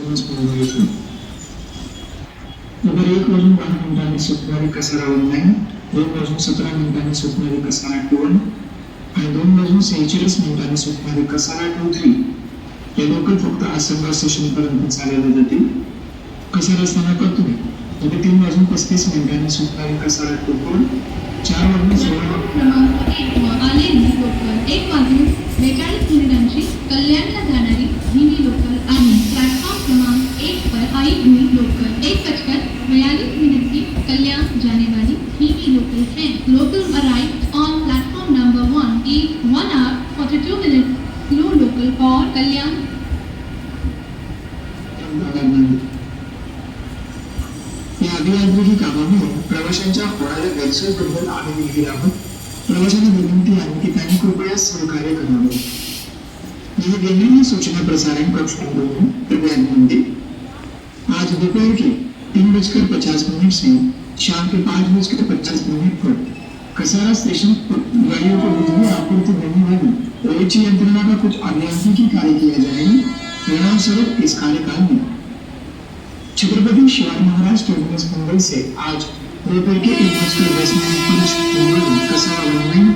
Terminus Mumbai येथून number 1 वाजून 10 मिनिटांनी सुटणारी कसारा 19, 2 वाजून 17 मिनिटांनी सुटणारी कसारा 21 आणि 2 वाजून 46 मिनिटांनी सुटणारी कसारा 23 हे लोकल फक्त आसनगाव स्टेशन पर्यंत चालवले जातील. कसारा स्थानकातून नंबर 3 वाजून 35 मिनिटांनी सुटणारी कसारा 24, 4 वाजून 16 क्रमांक 1 व आलेली लोकल 1 वाजून 42 मिनिटांची कल्याणला जाणारी धीमी लोकल आणि प्लॅटफॉर्म क्रमांक 1 पर आई हुई लोकल 1:42 मिनट की कल्याण जाने वाली धीमी लोकल है. Local arrive on platform number 1 in 1 hour 42 minutes. Slow local for Kalyan. या अभियांत्रिकी कामामुळे प्रवाशांच्या होणाऱ्या गैरसोयीबद्दल आम्ही लिहिले आहोत. प्रवाशांना विनंती आहे की त्यांनी कृपया सहकार्य करावे. यह केंद्रीय सूचना प्रसारण कक्ष कृपया विनंती. आज दोपहर के 3:50 से शाम के 5:50 पर कसारा स्टेशन पर गाड़ियों को बिजली आपूर्ति देने वाली ओएचई यंत्रणा का कुछ अभियांत्रिकी कार्य किया जाएगा. परिणामस्वरूप इस कार्यकाल में छत्रपति शिवाजी महाराज टर्मिनस मुंबई से आज दोपहर के 1:10 पर कसारा 19,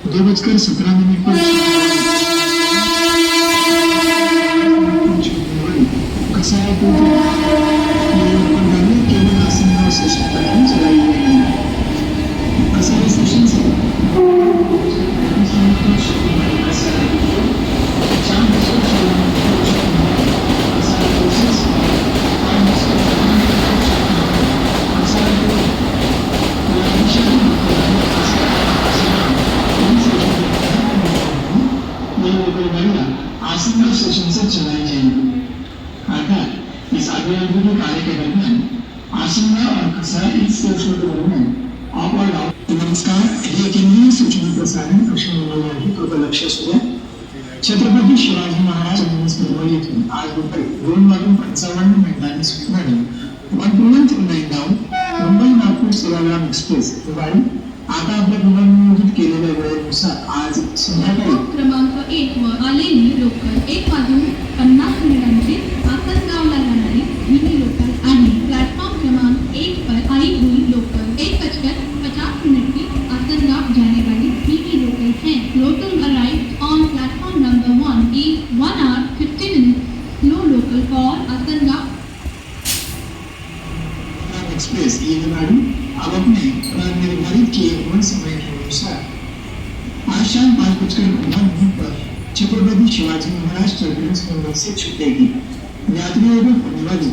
2:17 पर कसारा 2 केवल आसनगांव स्टेशन पर ही चलाई जाएगी. कसारा स्टेशन से आसनगांव स्टेशन से चलाई जाएगी. अर्थात इस अभियांत्रिकी कार्य के दरमियान आसनगांव और कसारा इस स्टेशन के दरमियान अप और डाउन. नमस्कार, हे केंद्रीय सूचना प्रसारण कक्ष मुंबई आहे. कृपया लक्ष असू द्या. छत्रपती शिवाजी महाराज टर्मिनस मुंबई येथून आज दुपारी 2:55 मिनिटांनी सुटणारी 129 डाऊन मुंबई नागपूर सेवाग्राम एक्सप्रेस गाडी आता आपल्या पूर्वनियोजित केलेल्या वेळेनुसार आज संध्याकाळी क्रमांक 1 व आलेली लोकल 1:50 मिनिटांची आसनगावला जाणारी धीमी लोकल आणि प्लॅटफॉर्म क्रमांक 1 पर आई हुई लोकल 1:50 मिनट की आसनगाव जाने वाली धीमी लोकल है. Local arrive on platform number 1 in 1 hour 50 minutes. Slow local for Asangaon. Express ये गाड़ी अब अपने निर्धारित किए हुए समय के अनुसार आज शाम 5:15 पर छत्रपति शिवाजी महाराज टर्मिनस मुंबई से छूटेगी. यात्रियों को होने वाली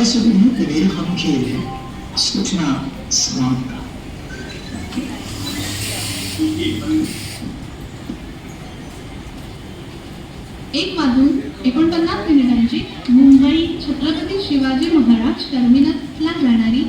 असुविधा के लिए हम खेल है. सूचना समाप्त. 1:49 मिनिटांची मुंबई छत्रपती शिवाजी महाराज टर्मिनसला जाणारी